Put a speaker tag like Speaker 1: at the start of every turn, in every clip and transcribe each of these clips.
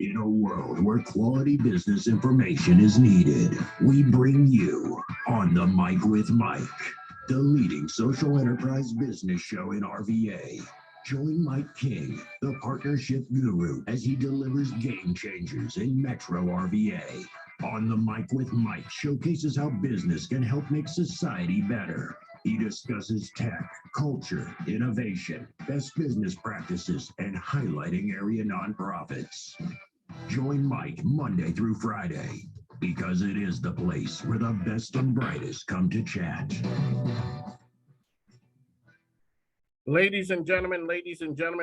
Speaker 1: In a world where quality business information is needed, we bring you On the Mic with Mike, the leading social enterprise business show in RVA. Join Mike King, the partnership guru, as he delivers game changers in Metro RVA. On the Mic with Mike showcases how business can help make society better. He discusses tech, culture, innovation, best business practices, and highlighting area nonprofits. Join Mike Monday through Friday because it is the place where the best and brightest come to chat.
Speaker 2: Ladies and gentlemen,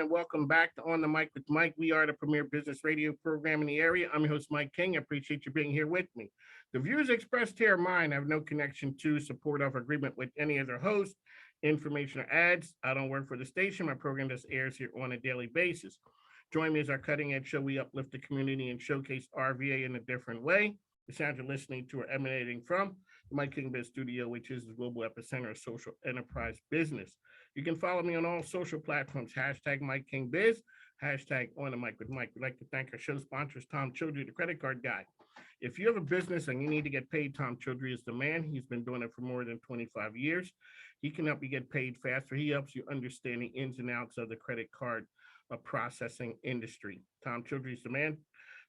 Speaker 2: welcome back to On the Mic with Mike. We are the premier business radio program in the area. I'm your host, Mike King. I appreciate you being here with me. The views expressed here are mine. I have no connection to, support, of, agreement with any other host, information, or ads. I don't work for the station. My program just airs here on a daily basis. Join me as our cutting edge show. We uplift the community and showcase RVA in a different way. The sounds you're listening to are emanating from the Mike King Biz Studio, which is the global epicenter of social enterprise business. You can follow me on all social platforms, hashtag Mike King Biz, hashtag On the Mic with Mike. We'd like to thank our show sponsors, Tom Childry, the credit card guy. If you have a business and you need to get paid, Tom Childry is the man. He's been doing it for more than 25 years. He can help you get paid faster. He helps you understand the ins and outs of the credit card processing industry. Tom Childry is the man.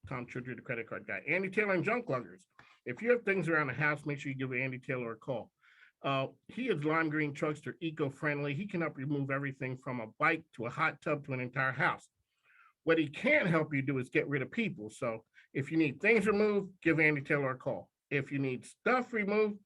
Speaker 2: Tom Childry, the credit card guy. Andy Taylor and Junk Luggers. If you have things around the house, make sure you give Andy Taylor a call. He is lime green truckster, eco-friendly. He can help you move everything from a bike to a hot tub to an entire house. What he can't help you do is get rid of people. So if you need things removed, give Andy Taylor a call. If you need stuff removed,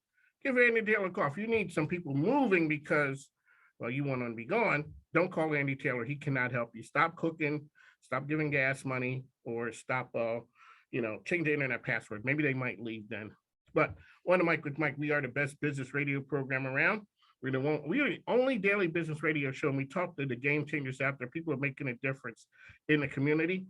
Speaker 2: give Andy Taylor a call. If you need some people moving because, well, you want them to be gone, don't call Andy Taylor. He cannot help you. Stop cooking, stop giving gas money, or stop, change the internet password. Maybe they might leave then. But On the Mic with Mike, we are the best business radio program around. We are the only daily business radio show, and we talk to the game changers out there. People are making a difference in the community.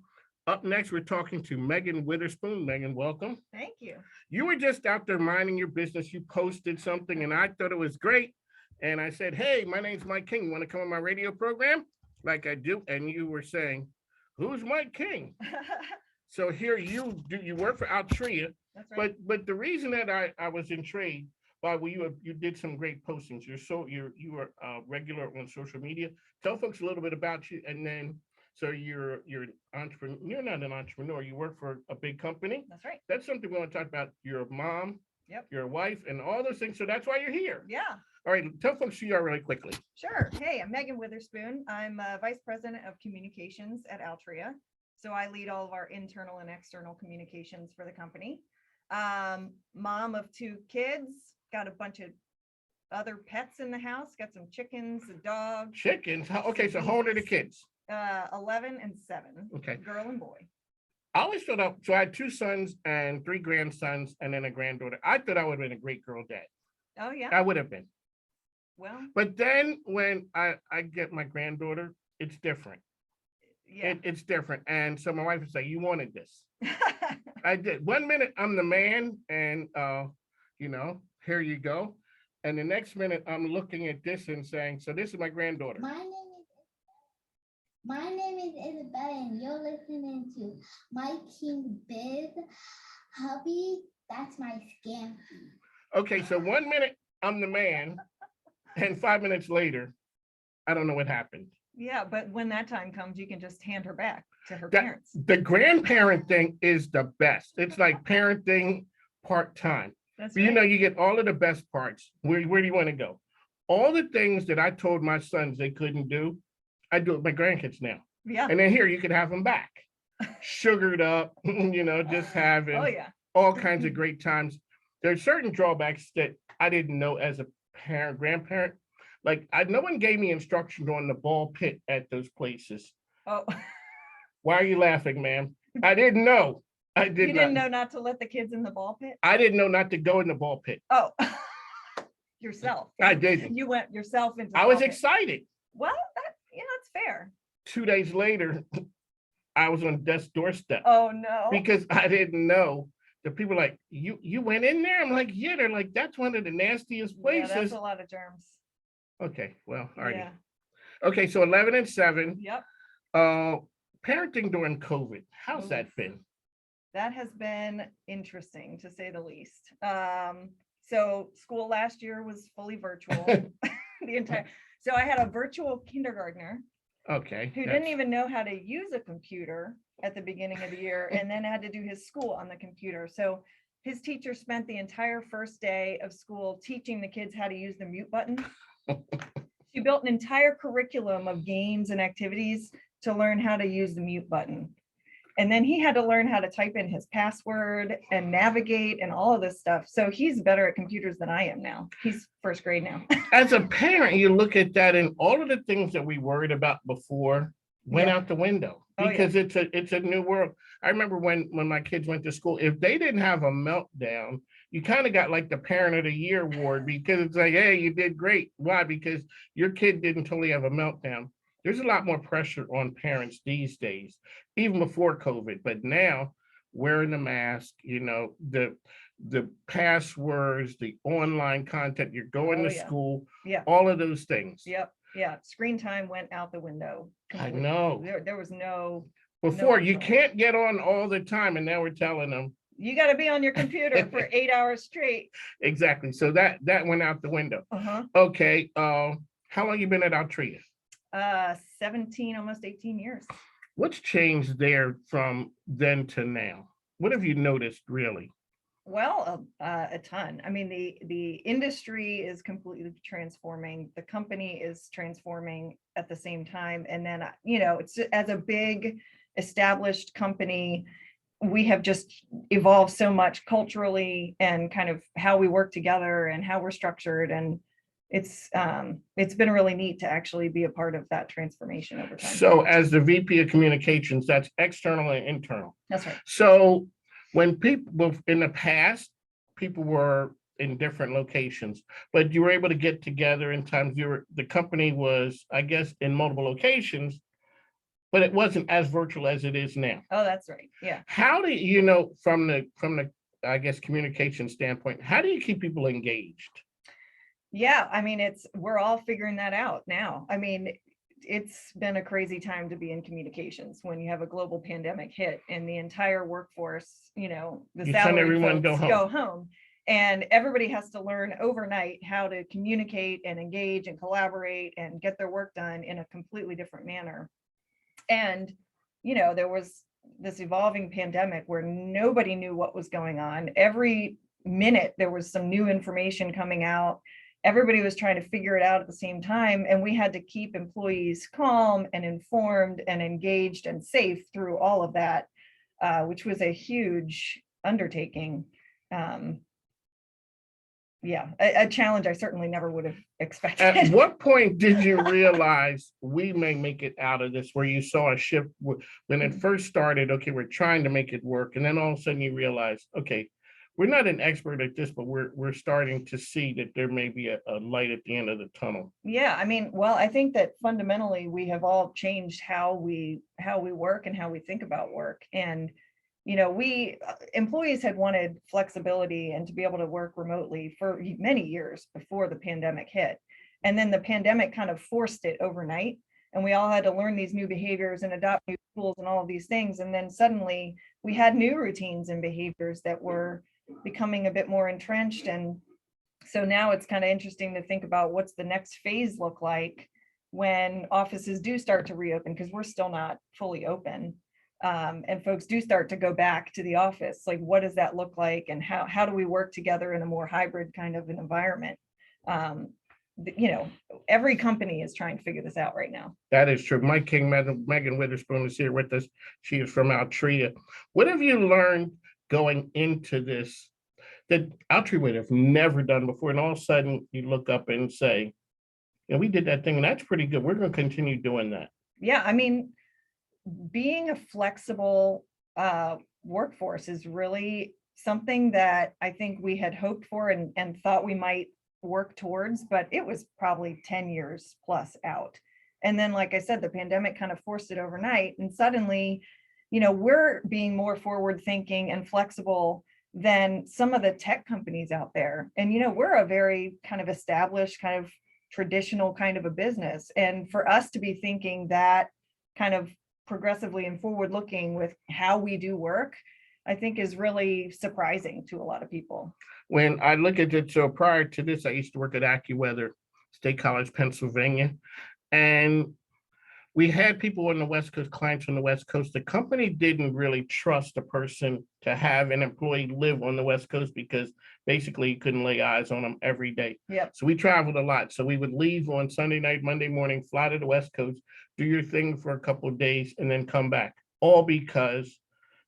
Speaker 2: Up next, we're talking to Megan Witherspoon. Megan, welcome.
Speaker 3: Thank you.
Speaker 2: You were just out there minding your business. You posted something, and I thought it was great. And I said, hey, my name's Mike King. You want to come on my radio program? Like I do. And you were saying, who's Mike King? So here you do. You work for Altria.
Speaker 3: That's right.
Speaker 2: But the reason that I was intrigued by you did some great postings. You were regular on social media. Tell folks a little bit about you, and then so you're an entrepreneur. You're not an entrepreneur. You work for a big company.
Speaker 3: That's right.
Speaker 2: That's something we want to talk about. Your mom,
Speaker 3: Yep.
Speaker 2: your wife, and all those things. So that's why you're here.
Speaker 3: Yeah.
Speaker 2: All right. Tell folks who you are really quickly.
Speaker 3: Sure. Hey, I'm Megan Witherspoon. I'm Vice President of Communications at Altria. So I lead all of our internal and external communications for the company. Mom of 2 kids, got a bunch of other pets in the house, got some chickens, a dog.
Speaker 2: Chickens? Okay, so how old are the kids?
Speaker 3: 11 and 7.
Speaker 2: Okay.
Speaker 3: Girl and boy.
Speaker 2: I always thought so I had 2 sons and 3 grandsons and then a granddaughter. I thought I would have been a great girl dad.
Speaker 3: Oh, yeah.
Speaker 2: I would have been.
Speaker 3: Well.
Speaker 2: But then when I get my granddaughter, it's different.
Speaker 3: Yeah.
Speaker 2: It's different. And so my wife would say, you wanted this. I did. 1 minute I'm the man and here you go. And the next minute I'm looking at this and saying, so this is my granddaughter.
Speaker 4: My name is Isabella and you're listening to Mike King Biz. Hubby, that's my scam.
Speaker 2: Okay, so 1 minute I'm the man and 5 minutes later, I don't know what happened.
Speaker 3: Yeah, but when that time comes, you can just hand her back to her parents.
Speaker 2: The grandparent thing is the best. It's like parenting part-time.
Speaker 3: That's
Speaker 2: But
Speaker 3: right.
Speaker 2: you get all of the best parts. Where do you want to go? All the things that I told my sons they couldn't do, I do it with my grandkids now.
Speaker 3: Yeah.
Speaker 2: And then here you can have them back. Sugared up, just having all kinds of great times. There's certain drawbacks that I didn't know as a grandparent. Like no one gave me instructions on the ball pit at those places.
Speaker 3: Oh.
Speaker 2: Why are you laughing, ma'am? I didn't know. You
Speaker 3: didn't know not to let the kids in the ball pit?
Speaker 2: I didn't know not to go in the ball pit.
Speaker 3: Oh, yourself.
Speaker 2: I didn't.
Speaker 3: You went yourself into the
Speaker 2: I was
Speaker 3: ball pit.
Speaker 2: excited.
Speaker 3: Well, that's fair.
Speaker 2: 2 days later, I was on death's doorstep.
Speaker 3: Oh, no.
Speaker 2: Because I didn't know. The people like, you went in there? I'm like, yeah. They're like, that's one of the nastiest places.
Speaker 3: Yeah, that's a lot of germs.
Speaker 2: Okay, well, all right.
Speaker 3: Yeah.
Speaker 2: Okay, so 11 and 7.
Speaker 3: Yep.
Speaker 2: parenting during COVID, how's that been?
Speaker 3: That has been interesting to say the least. So school last year was fully virtual. So I had a virtual kindergartner
Speaker 2: Okay.
Speaker 3: who didn't even know how to use a computer at the beginning of the year and then had to do his school on the computer. So his teacher spent the entire first day of school teaching the kids how to use the mute button. She built an entire curriculum of games and activities to learn how to use the mute button. And then he had to learn how to type in his password and navigate and all of this stuff. So he's better at computers than I am now. He's first grade now.
Speaker 2: As a parent, you look at that and all of the things that we worried about before went out the window because it's a new world. I remember when my kids went to school, if they didn't have a meltdown, you kind of got like the parent of the year award because it's like, hey, you did great. Why? Because your kid didn't totally have a meltdown. There's a lot more pressure on parents these days, even before COVID, but now wearing the mask, the passwords, the online content, you're going to school, all of those things.
Speaker 3: Yep. Yeah. Screen time went out the window.
Speaker 2: Completely. I know.
Speaker 3: There was no.
Speaker 2: Before you can't get on all the time. And now we're telling them.
Speaker 3: You got to be on your computer for 8 hours straight.
Speaker 2: Exactly. So that went out the window. Okay. How long you been at Altria?
Speaker 3: 17, almost 18 years.
Speaker 2: What's changed there from then to now? What have you noticed really?
Speaker 3: Well, a ton. I mean, the industry is completely transforming. The company is transforming at the same time. And then, it's as a big established company, we have just evolved so much culturally and kind of how we work together and how we're structured. And it's been really neat to actually be a part of that transformation over time.
Speaker 2: So as the VP of communications, that's external and internal.
Speaker 3: That's right.
Speaker 2: So when people in the past, people were in different locations, but you were able to get together in times the company was, I guess, in multiple locations, but it wasn't as virtual as it is now.
Speaker 3: Oh, that's right. Yeah.
Speaker 2: How do from the I guess communication standpoint, how do you keep people engaged?
Speaker 3: Yeah, I mean, we're all figuring that out now. I mean, it's been a crazy time to be in communications when you have a global pandemic hit and the entire workforce, the salary folks go home. And everybody has to learn overnight how to communicate and engage and collaborate and get their work done in a completely different manner. And, there was this evolving pandemic where nobody knew what was going on. Every minute there was some new information coming out. Everybody was trying to figure it out at the same time. And we had to keep employees calm and informed and engaged and safe through all of that, which was a huge undertaking. A challenge I certainly never would have expected.
Speaker 2: At what point did you realize we may make it out of this, where you saw a shift when it first started? Okay, we're trying to make it work. And then all of a sudden you realize, okay, we're not an expert at this, but we're starting to see that there may be a light at the end of the tunnel.
Speaker 3: Yeah, I mean, well, I think that fundamentally we have all changed how we work and how we think about work. And we employees had wanted flexibility and to be able to work remotely for many years before the pandemic hit. And then the pandemic kind of forced it overnight. And we all had to learn these new behaviors and adopt new tools and all of these things. And then suddenly we had new routines and behaviors that were becoming a bit more entrenched. And so now it's kind of interesting to think about what's the next phase look like when offices do start to reopen, because we're still not fully open. And folks do start to go back to the office. Like, what does that look like? And how do we work together in a more hybrid kind of an environment? Every company is trying to figure this out right now.
Speaker 2: That is true. Mike King, Megan Witherspoon is here with us. She is from Altria. What have you learned going into this that Altria would have never done before? And all of a sudden you look up and say, we did that thing and that's pretty good. We're going to continue doing that.
Speaker 3: Yeah. I mean, being a flexible workforce is really something that I think we had hoped for and thought we might work towards, but it was probably 10 years plus out. And then, like I said, the pandemic kind of forced it overnight. And suddenly, we're being more forward thinking and flexible than some of the tech companies out there. And, we're a very kind of established, kind of traditional kind of a business. And for us to be thinking that kind of progressively and forward looking with how we do work, I think is really surprising to a lot of people.
Speaker 2: When I look at it, so prior to this, I used to work at AccuWeather, State College, Pennsylvania. And we had people on the West Coast, clients on the West Coast. The company didn't really trust a person to have an employee live on the West Coast because basically you couldn't lay eyes on them every day.
Speaker 3: Yep.
Speaker 2: So we traveled a lot. So we would leave on Sunday night, Monday morning, fly to the West Coast, do your thing for a couple of days, and then come back. All because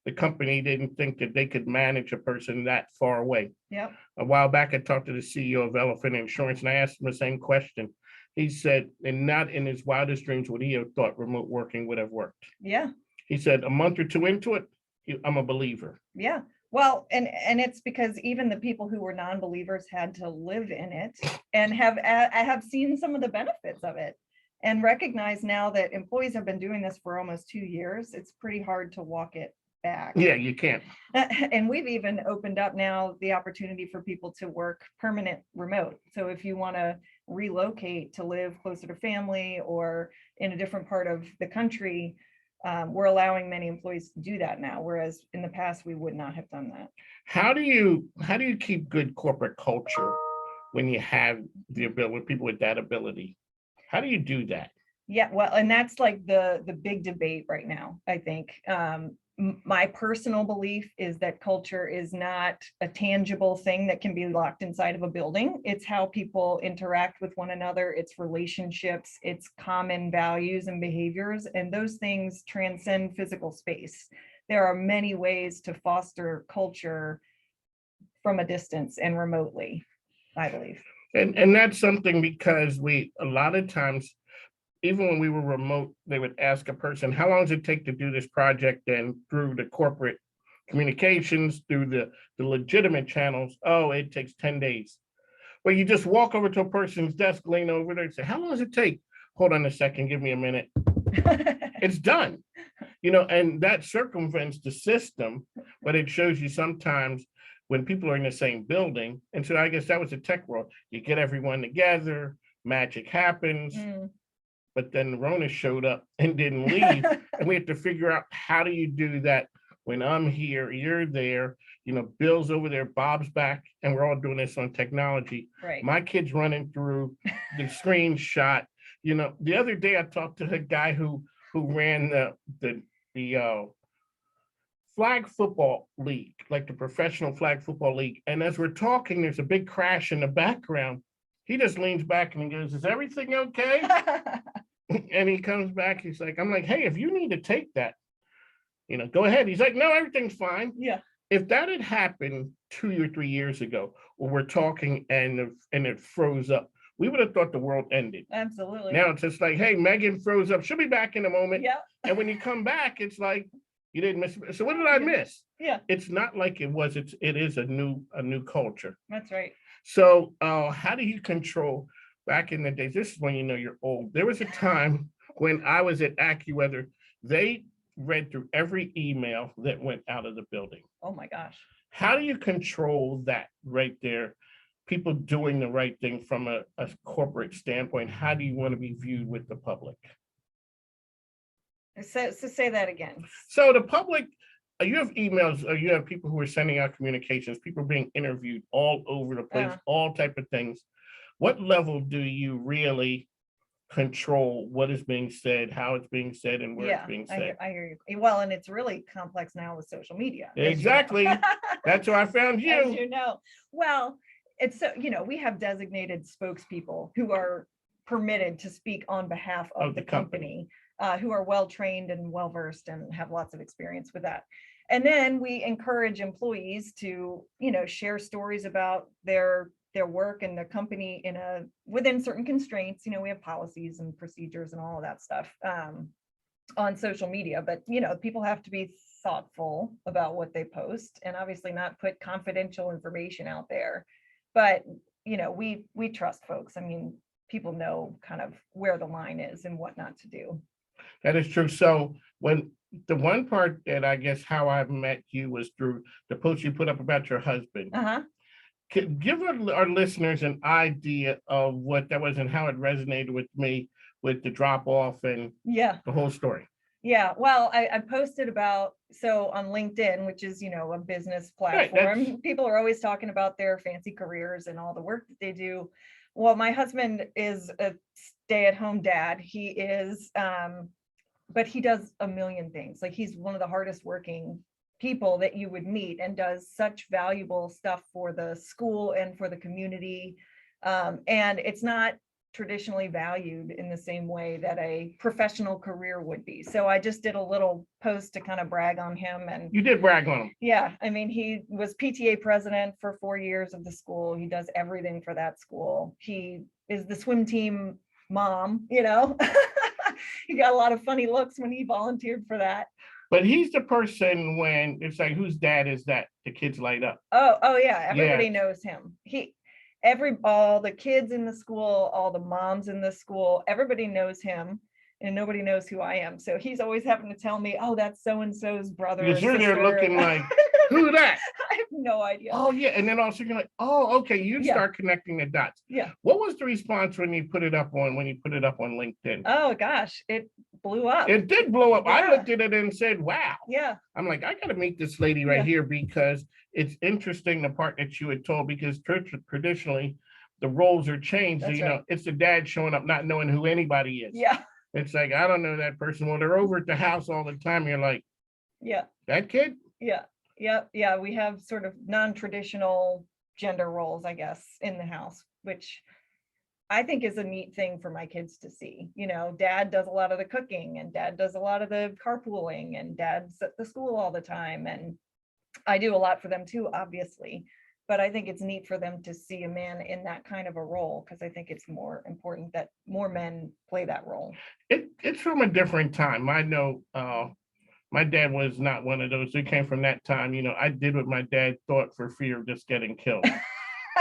Speaker 2: the company didn't think that they could manage a person that far away.
Speaker 3: Yep.
Speaker 2: A while back, I talked to the CEO of Elephant Insurance, and I asked him the same question. He said, and not in his wildest dreams would he have thought remote working would have worked.
Speaker 3: Yeah.
Speaker 2: He said, a month or two into it, I'm a believer.
Speaker 3: Yeah. Well, and it's because even the people who were non-believers had to live in it and have seen some of the benefits of it and recognize now that employees have been doing this for almost 2 years. It's pretty hard to walk it back.
Speaker 2: Yeah, you can't.
Speaker 3: And we've even opened up now the opportunity for people to work permanent remote. So if you want to relocate to live closer to family or in a different part of the country, we're allowing many employees to do that now, whereas in the past we would not have done that.
Speaker 2: How do you keep good corporate culture when you have the ability, people with that ability? How do you do that?
Speaker 3: Yeah, well, and that's like the big debate right now, I think. My personal belief is that culture is not a tangible thing that can be locked inside of a building. It's how people interact with one another, it's relationships, it's common values and behaviors, and those things transcend physical space. There are many ways to foster culture from a distance and remotely, I believe.
Speaker 2: And that's something because a lot of times, even when we were remote, they would ask a person, how long does it take to do this project? And through the corporate communications, through the legitimate channels, oh, it takes 10 days. Well, you just walk over to a person's desk, lean over there and say, how long does it take? Hold on a second, give me a minute. It's done. And that circumvents the system, but it shows you sometimes when people are in the same building. And so I guess that was the tech world. You get everyone together, magic happens. But then Rona showed up and didn't leave. And we have to figure out, how do you do that when I'm here, you're there, Bill's over there, Bob's back, and we're all doing this on technology.
Speaker 3: Right.
Speaker 2: My kid's running through the screenshot. The other day I talked to a guy who ran the flag football league, like the professional flag football league. And as we're talking, there's a big crash in the background. He just leans back and he goes, is everything okay? And he comes back, he's like, I'm like, hey, if you need to take that, go ahead. He's like, no, everything's fine.
Speaker 3: Yeah.
Speaker 2: If that had happened 2 or 3 years ago, where we're talking and it froze up, we would have thought the world ended.
Speaker 3: Absolutely.
Speaker 2: Now it's just like, hey, Megan froze up. She'll be back in a moment.
Speaker 3: Yeah.
Speaker 2: And when you come back, it's like, you didn't miss. So what did I miss?
Speaker 3: Yeah.
Speaker 2: It's not like it was, it is a new culture.
Speaker 3: That's right.
Speaker 2: So how do you control? Back in the days, this is when you're old. There was a time when I was at AccuWeather, they read through every email that went out of the building.
Speaker 3: Oh my gosh.
Speaker 2: How do you control that right there? People doing the right thing from a corporate standpoint. How do you want to be viewed with the public?
Speaker 3: So say that again.
Speaker 2: So the public, you have emails, or you have people who are sending out communications, people being interviewed all over the place, all type of things. What level do you really control what is being said, how it's being said, and where it's being said?
Speaker 3: I hear you. Well, and it's really complex now with social media.
Speaker 2: Exactly. That's how I found you.
Speaker 3: As you know. Well, it's so, we have designated spokespeople who are permitted to speak on behalf of the company, who are well-trained and well-versed and have lots of experience with that. And then we encourage employees to, share stories about their work and the company within certain constraints. We have policies and procedures and all of that stuff on social media, but people have to be thoughtful about what they post and obviously not put confidential information out there. But we trust folks. I mean, people know kind of where the line is and what not to do.
Speaker 2: That is true. So when the one part that I guess how I met you was through the post you put up about your husband. Give our listeners an idea of what that was and how it resonated with me with the drop off and the whole story.
Speaker 3: Yeah, well, I posted about, so on LinkedIn, which is, a business
Speaker 2: Right,
Speaker 3: platform, people are always talking about their fancy careers and all the work that they do. Well, my husband is a stay-at-home dad. He is, but he does a million things. Like, he's one of the hardest working people that you would meet and does such valuable stuff for the school and for the community. And it's not traditionally valued in the same way that a professional career would be. So I just did a little post to kind of brag on him. And
Speaker 2: you did brag on him.
Speaker 3: yeah, I mean, he was PTA president for 4 years of the school. He does everything for that school. He is the swim team mom, He got a lot of funny looks when he volunteered for that.
Speaker 2: But he's the person when it's like, whose dad is that? The kids light up.
Speaker 3: Oh yeah, everybody knows him. All the kids in the school, all the moms in the school, everybody knows him, and nobody knows who I am. So he's always having to tell me, oh, that's so-and-so's brother.
Speaker 2: Because
Speaker 3: or
Speaker 2: you're there
Speaker 3: sister.
Speaker 2: looking like, who that?
Speaker 3: I have no idea.
Speaker 2: Oh yeah, and then also you're like, oh, okay, you
Speaker 3: Yeah.
Speaker 2: start connecting the dots.
Speaker 3: Yeah.
Speaker 2: What was the response when you put it up on LinkedIn?
Speaker 3: Oh gosh, it blew up.
Speaker 2: It did blow up. I
Speaker 3: Yeah.
Speaker 2: looked at it and said, wow.
Speaker 3: Yeah.
Speaker 2: I'm like, I gotta meet this lady right
Speaker 3: Yeah.
Speaker 2: here, because it's interesting, the part that you had told, because traditionally the roles are changed.
Speaker 3: That's right.
Speaker 2: It's the dad showing up not knowing who anybody is.
Speaker 3: Yeah.
Speaker 2: It's like, I don't know that person. Well, they're over at the house all the time. You're like,
Speaker 3: Yeah.
Speaker 2: that kid?
Speaker 3: Yeah. Yeah. We have sort of non-traditional gender roles, I guess, in the house, which I think is a neat thing for my kids to see. Dad does a lot of the cooking, and dad does a lot of the carpooling, and dad's at the school all the time. And I do a lot for them too, obviously. But I think it's neat for them to see a man in that kind of a role, because I think it's more important that more men play that role.
Speaker 2: It's from a different time. I know my dad was not one of those. It came from that time. I did what my dad thought for fear of just getting killed.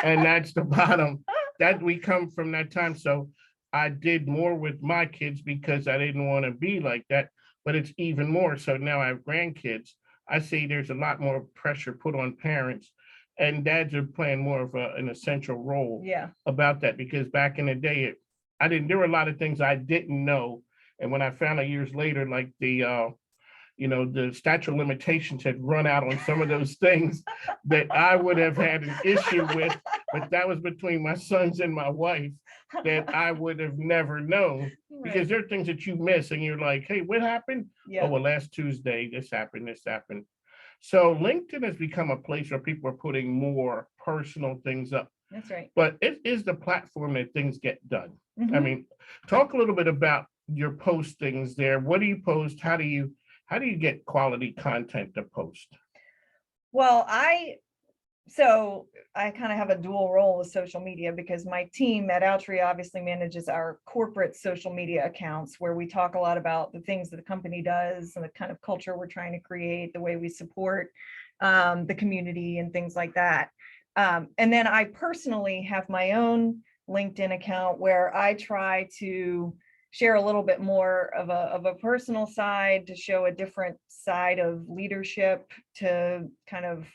Speaker 2: And that's the bottom. That we come from that time. So I did more with my kids because I didn't want to be like that. But it's even more. So now I have grandkids. I see there's a lot more pressure put on parents, and dads are playing more of an essential role about that, because back in the day, there were a lot of things I didn't know. And when I found out years later, like the statute of limitations had run out on some of those things that I would have had an issue with, but that was between my sons and my wife, that I would have never known, because there are things that you miss and you're like, hey, what happened?
Speaker 3: Yeah.
Speaker 2: Oh, well, last Tuesday, this happened. So LinkedIn has become a place where people are putting more personal things up.
Speaker 3: That's right.
Speaker 2: But it is the platform that things get done.
Speaker 3: Mhm.
Speaker 2: I mean, talk a little bit about your postings there. What do you post? How do you get quality content to post?
Speaker 3: Well, I kind of have a dual role with social media, because my team at Altria obviously manages our corporate social media accounts, where we talk a lot about the things that the company does and the kind of culture we're trying to create, the way we support the community and things like that. And then I personally have my own LinkedIn account where I try to share a little bit more of a personal side, to show a different side of leadership, to kind of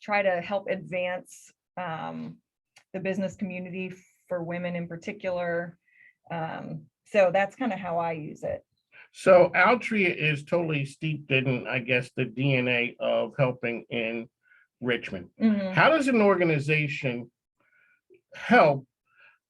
Speaker 3: try to help advance the business community for women in particular. So that's kind of how I use it.
Speaker 2: So Altria is totally steeped in, I guess, the DNA of helping in Richmond.
Speaker 3: Mhm.
Speaker 2: How does an organization help,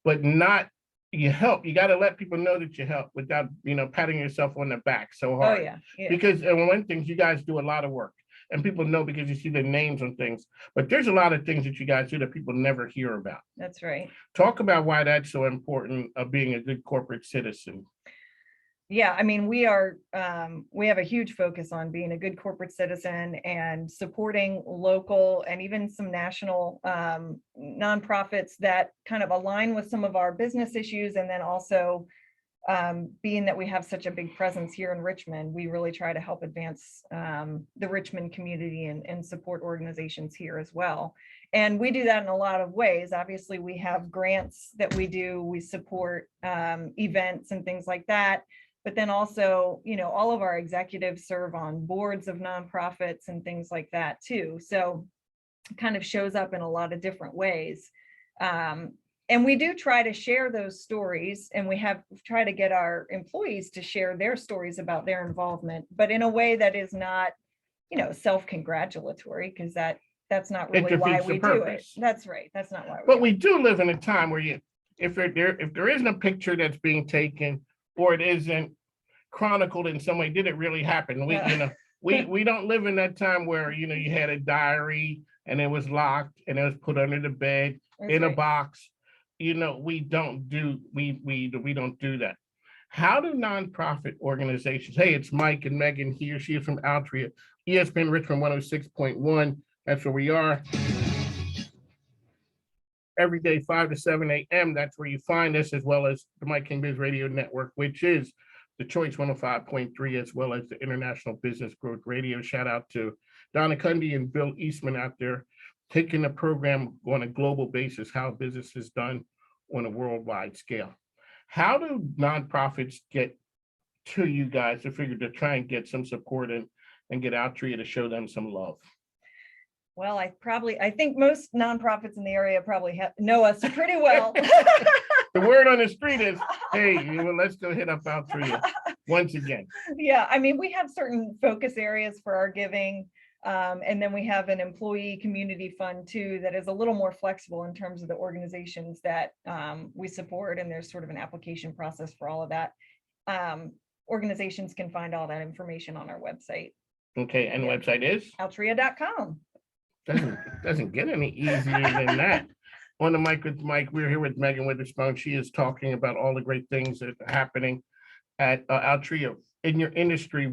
Speaker 2: but not, you help, you got to let people know that you help without, patting yourself on the back so
Speaker 3: Oh
Speaker 2: hard.
Speaker 3: yeah.
Speaker 2: Because one thing, you guys do a lot of work, and people know because you see the names on things, but there's a lot of things that you guys do that people never hear about.
Speaker 3: That's right.
Speaker 2: Talk about why that's so important of being a good corporate citizen.
Speaker 3: Yeah, I mean, we have a huge focus on being a good corporate citizen and supporting local and even some national nonprofits that kind of align with some of our business issues. And then also, being that we have such a big presence here in Richmond, we really try to help advance the Richmond community and support organizations here as well. And we do that in a lot of ways. Obviously, we have grants that we do. We support events and things like that. But then also, all of our executives serve on boards of nonprofits and things like that too. So it kind of shows up in a lot of different ways. And we do try to share those stories, and we have try to get our employees to share their stories about their involvement, but in a way that is not, self-congratulatory, because that's not really why
Speaker 2: defeats the
Speaker 3: we do it.
Speaker 2: purpose.
Speaker 3: That's right. That's not why we
Speaker 2: But
Speaker 3: do
Speaker 2: we
Speaker 3: it.
Speaker 2: do live in a time where if there isn't a picture that's being taken, or it isn't chronicled in some way, did it really happen? We don't live in that time where you had a diary and it was locked and it was put under the bed
Speaker 3: That's
Speaker 2: in a
Speaker 3: right.
Speaker 2: box. We don't do that. How do nonprofit organizations? Hey, it's Mike and Megan here. She is from Altria, ESPN Richmond 106.1. That's where we are. Every day, 5 to 7 a.m. That's where you find us, as well as the Mike King Biz Radio Network, which is the Choice 105.3, as well as the International Business Growth Radio. Shout out to Donna Cundy and Bill Eastman out there taking the program on a global basis, how business is done on a worldwide scale. How do nonprofits get to you guys to try and get some support and get Altria to show them some love?
Speaker 3: Well, I think most nonprofits in the area probably know us pretty well.
Speaker 2: The word on the street is, hey, let's go hit up Altria once again.
Speaker 3: Yeah, I mean, we have certain focus areas for our giving. And then we have an employee community fund too, that is a little more flexible in terms of the organizations that we support. And there's sort of an application process for all of that. Organizations can find all that information on our website.
Speaker 2: Okay, and the website is?
Speaker 3: Altria.com.
Speaker 2: Doesn't get any easier than that. On the mic with Mike, we're here with Megan Witherspoon. She is talking about all the great things that are happening at Altria in your industry.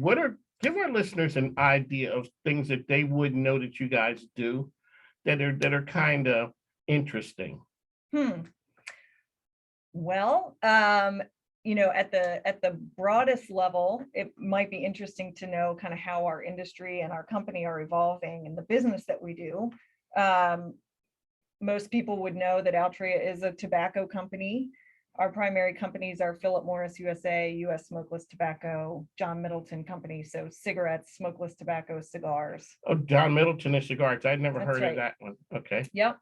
Speaker 2: Give our listeners an idea of things that they wouldn't know that you guys do that are kind of interesting.
Speaker 3: Well, at the broadest level, it might be interesting to know kind of how our industry and our company are evolving and the business that we do. Most people would know that Altria is a tobacco company. Our primary companies are Philip Morris USA, US Smokeless Tobacco, John Middleton Company, so cigarettes, smokeless tobacco, cigars.
Speaker 2: Oh, John Middleton is cigars. I'd never heard of that one. Okay.
Speaker 3: Yep.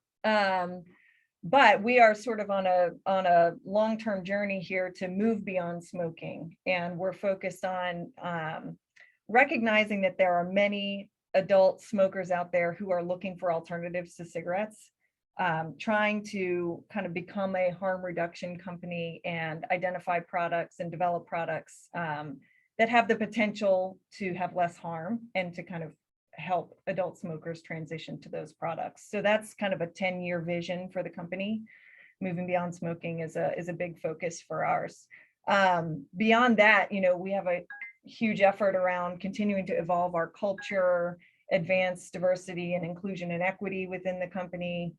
Speaker 3: But we are sort of on a long-term journey here to move beyond smoking, and we're focused on recognizing that there are many adult smokers out there who are looking for alternatives to cigarettes. Trying to kind of become a harm reduction company and identify products and develop products that have the potential to have less harm and to kind of help adult smokers transition to those products. So that's kind of a 10-year vision for the company. Moving beyond smoking is a big focus for ours. Beyond that, we have a huge effort around continuing to evolve our culture, advance diversity and inclusion and equity within the company.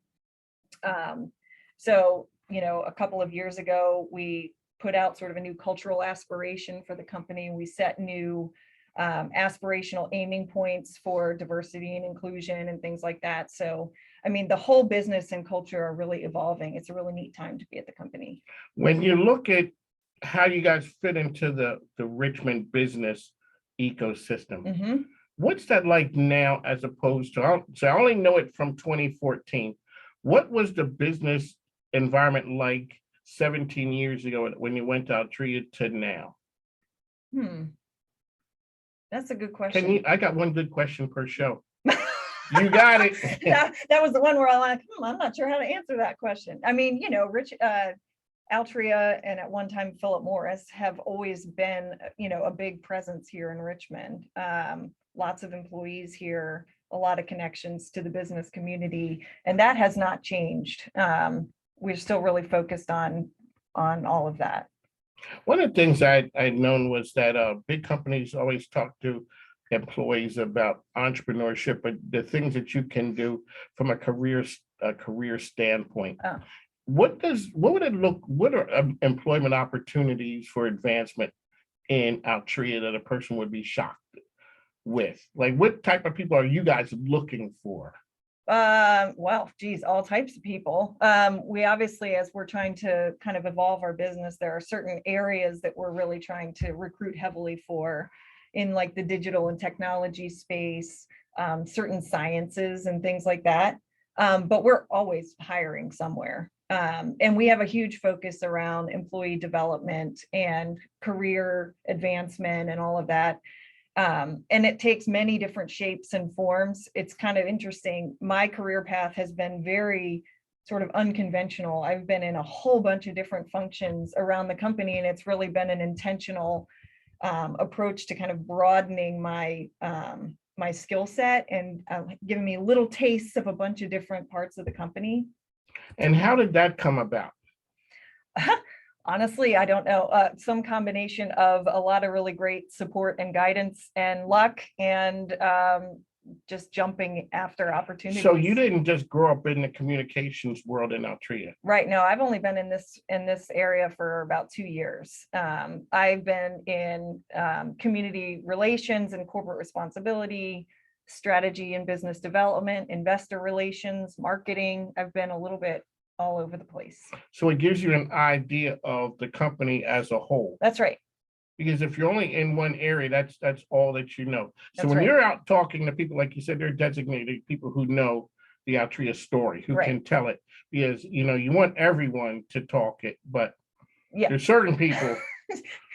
Speaker 3: So, a couple of years ago, we put out sort of a new cultural aspiration for the company. We set new aspirational aiming points for diversity and inclusion and things like that. So, I mean, the whole business and culture are really evolving. It's a really neat time to be at the company.
Speaker 2: When you look at how you guys fit into the Richmond business ecosystem, what's that like now as opposed to, so I only know it from 2014. What was the business environment like 17 years ago when you went to Altria to now?
Speaker 3: That's a good question.
Speaker 2: I got one good question per show. You got it.
Speaker 3: that was the one where I'm like, I'm not sure how to answer that question. I mean, Altria and at one time Philip Morris have always been, a big presence here in Richmond. Lots of employees here, a lot of connections to the business community, and that has not changed. We're still really focused on all of that.
Speaker 2: One of the things I'd known was that big companies always talk to employees about entrepreneurship, but the things that you can do from a career standpoint. What are employment opportunities for advancement in Altria that a person would be shocked with? Like, what type of people are you guys looking for?
Speaker 3: Well, geez, all types of people. We obviously, as we're trying to kind of evolve our business, there are certain areas that we're really trying to recruit heavily for in like the digital and technology space, certain sciences and things like that. But we're always hiring somewhere. And we have a huge focus around employee development and career advancement and all of that. And it takes many different shapes and forms. It's kind of interesting. My career path has been very sort of unconventional. I've been in a whole bunch of different functions around the company, and it's really been an intentional approach to kind of broadening my my skill set and giving me little tastes of a bunch of different parts of the company.
Speaker 2: And how did that come about?
Speaker 3: Honestly, I don't know. Some combination of a lot of really great support and guidance and luck, and just jumping after opportunities.
Speaker 2: So you didn't just grow up in the communications world in Altria.
Speaker 3: Right. No, I've only been in this area for about 2 years. I've been in community relations and corporate responsibility, strategy and business development, investor relations, marketing. I've been a little bit all over the place.
Speaker 2: So it gives you an idea of the company as a whole.
Speaker 3: That's right.
Speaker 2: Because if you're only in one area, that's all that you know. So
Speaker 3: That's
Speaker 2: when
Speaker 3: right.
Speaker 2: you're out talking to people, like you said, they're designated people who know the Altria story, who
Speaker 3: Right.
Speaker 2: can tell it. Because, you know, you want everyone to talk it, but
Speaker 3: Yeah.
Speaker 2: there's certain people.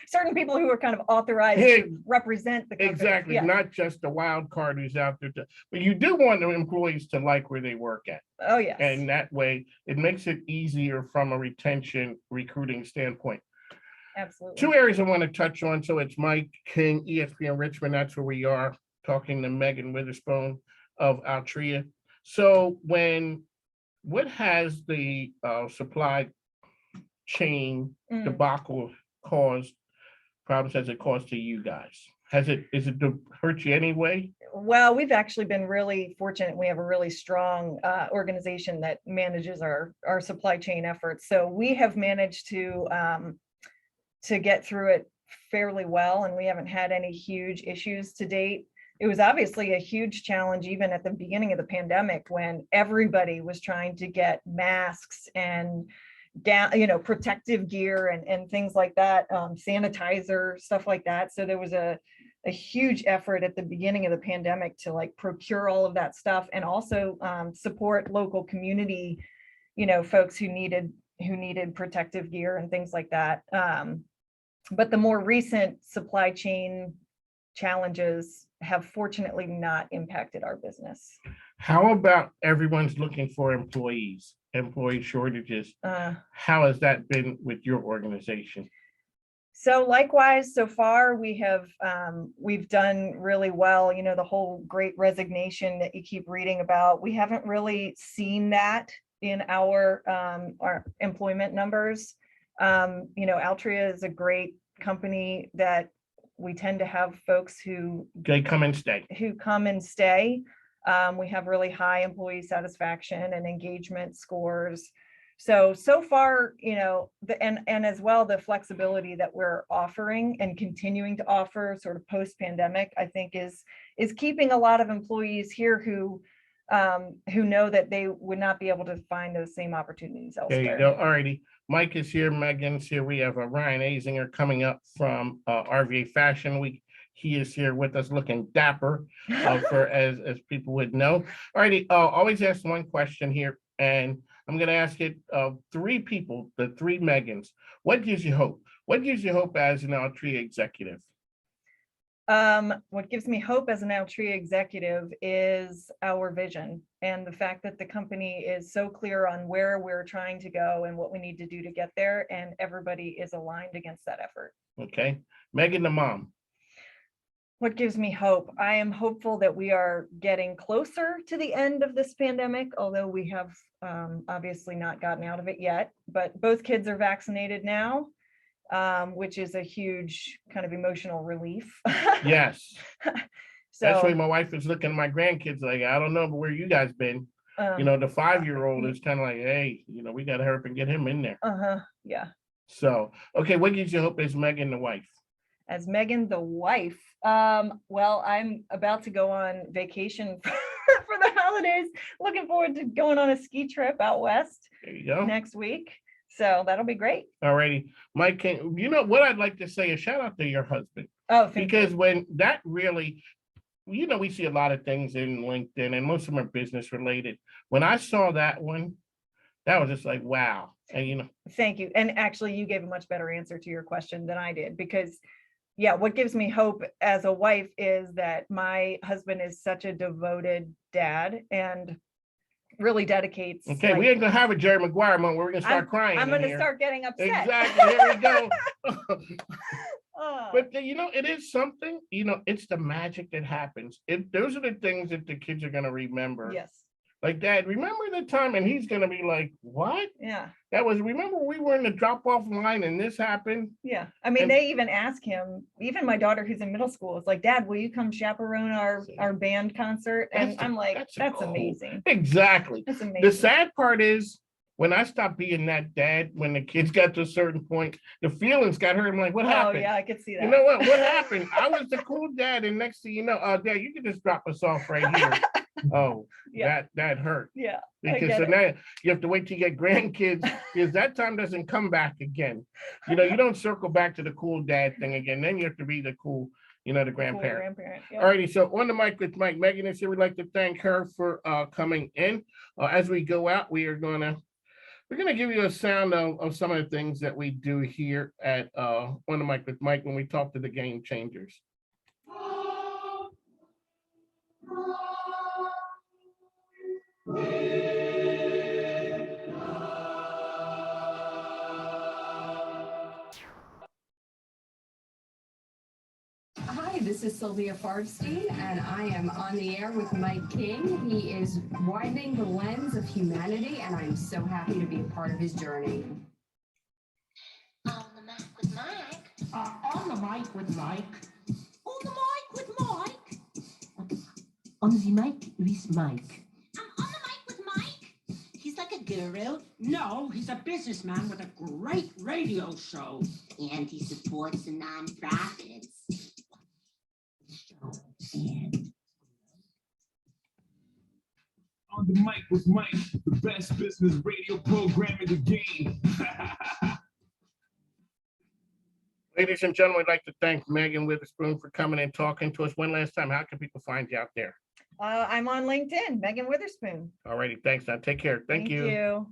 Speaker 3: Certain people who are kind of authorized
Speaker 2: Yeah,
Speaker 3: to represent the company.
Speaker 2: Exactly,
Speaker 3: Yeah.
Speaker 2: not just the wild card who's out there. But you do want the employees to like where they work at.
Speaker 3: Oh, yes.
Speaker 2: And that way, it makes it easier from a retention recruiting standpoint.
Speaker 3: Absolutely.
Speaker 2: Two areas I want to touch on. So it's Mike King, ESPN Richmond. That's where we are, talking to Megan Witherspoon of Altria. So what has the supply chain debacle caused? Problems has it caused to you guys? Is it hurt you anyway?
Speaker 3: Well, we've actually been really fortunate. We have a really strong organization that manages our supply chain efforts. So we have managed to get through it fairly well, and we haven't had any huge issues to date. It was obviously a huge challenge even at the beginning of the pandemic, when everybody was trying to get masks and protective gear and things like that, sanitizer, stuff like that. So there was a huge effort at the beginning of the pandemic to like procure all of that stuff, and also support local community, folks who needed protective gear and things like that. But the more recent supply chain challenges have fortunately not impacted our business.
Speaker 2: How about everyone's looking for employee shortages? How has that been with your organization?
Speaker 3: So likewise, so far we've done really well. The whole great resignation that you keep reading about, we haven't really seen that in our employment numbers. Altria is a great company that we tend to have folks who
Speaker 2: come and stay.
Speaker 3: We have really high employee satisfaction and engagement scores. So far, and as well, the flexibility that we're offering and continuing to offer sort of post-pandemic, I think is keeping a lot of employees here who know that they would not be able to find those same opportunities elsewhere.
Speaker 2: There you go. All righty. Mike is here, Megan's here. We have Ryan Azinger coming up from RVA Fashion Week. He is here with us, looking dapper, as people would know. All righty. Always ask one question here, and I'm going to ask it of three people, the three Megans. What gives you hope? What gives you hope as an Altria executive?
Speaker 3: What gives me hope as an Altria executive is our vision, and the fact that the company is so clear on where we're trying to go and what we need to do to get there, and everybody is aligned against that effort.
Speaker 2: Okay. Megan, the mom.
Speaker 3: What gives me hope? I am hopeful that we are getting closer to the end of this pandemic, although we have obviously not gotten out of it yet, but both kids are vaccinated now. Which is a huge kind of emotional relief.
Speaker 2: Yes.
Speaker 3: So
Speaker 2: that's why my wife is looking at my grandkids like, I don't know, but where you guys been? The 5-year-old is kind of like, hey, we got to hurry up and get him in there.
Speaker 3: Yeah.
Speaker 2: So, okay, what gives you hope as Megan the wife?
Speaker 3: As Megan the wife, well, I'm about to go on vacation for the holidays. Looking forward to going on a ski trip out west.
Speaker 2: There you go.
Speaker 3: Next week. So that'll be great.
Speaker 2: All righty. Mike, what I'd like to say is shout out to your husband.
Speaker 3: Oh,
Speaker 2: because when that really, we see a lot of things in LinkedIn and most of them are business related. When I saw that one, That was just like, wow. And you know,
Speaker 3: Thank you. And actually, you gave a much better answer to your question than I did, because yeah, what gives me hope as a wife is that my husband is such a devoted dad and really dedicates.
Speaker 2: okay, we ain't gonna have a Jerry Maguire moment where we're gonna start crying.
Speaker 3: I'm
Speaker 2: in
Speaker 3: gonna
Speaker 2: here.
Speaker 3: start getting upset.
Speaker 2: Exactly. Here we go.
Speaker 3: Oh,
Speaker 2: But you know, it is something. You know, it's the magic that happens. Those are the things that the kids are gonna remember.
Speaker 3: yes.
Speaker 2: Like, Dad, remember the time? And he's gonna be like, "What?
Speaker 3: Yeah.
Speaker 2: That was. Remember we were in the drop-off line and this happened."
Speaker 3: Yeah. I mean,
Speaker 2: And-
Speaker 3: they even ask him, even my daughter who's in middle school, is like, Dad, will you come chaperone our band concert? And
Speaker 2: That's-
Speaker 3: I'm like,
Speaker 2: that's
Speaker 3: that's
Speaker 2: cool.
Speaker 3: amazing.
Speaker 2: Exactly.
Speaker 3: That's amazing.
Speaker 2: The sad part is when I stopped being that dad, when the kids got to a certain point, the feelings got hurt. I'm like, what
Speaker 3: Oh,
Speaker 2: happened?
Speaker 3: yeah, I could see that.
Speaker 2: You know what? What happened? I was the cool dad, and next thing you know, Dad, you can just drop us off right here. Oh,
Speaker 3: Yeah.
Speaker 2: that hurt.
Speaker 3: Yeah. I
Speaker 2: Because
Speaker 3: get
Speaker 2: so
Speaker 3: it.
Speaker 2: now you have to wait till you get grandkids, because that time doesn't come back again. You know, you don't circle back to the cool dad thing again. Then you have to be the cool, you know, the
Speaker 3: Cool
Speaker 2: grandparent.
Speaker 3: grandparent.
Speaker 2: All righty, so on the mic with Mike. Megan is here. We'd like to thank her for coming in. As we go out, we're gonna give you a sound of some of the things that we do here at on the mic with Mike when we talk to the game changers.
Speaker 5: Hi, this is Sylvia Farbstein, and I am on the air with Mike King. He is widening the lens of humanity, and I'm so happy to be a part of his journey.
Speaker 6: On the mic with Mike.
Speaker 7: On the mic with Mike.
Speaker 6: On the mic with Mike.
Speaker 7: On the mic with Mike.
Speaker 6: I'm on the mic with Mike. He's like a guru.
Speaker 7: No, he's a businessman with a great radio show.
Speaker 6: And he supports the nonprofits.
Speaker 7: And
Speaker 8: On the mic with Mike, the best business radio program in the game.
Speaker 2: Ladies and gentlemen, I'd like to thank Megan Witherspoon for coming and talking to us one last time. How can people find you out there?
Speaker 3: I'm on LinkedIn, Megan Witherspoon.
Speaker 2: All righty, thanks. Now take care. Thank you.
Speaker 3: You.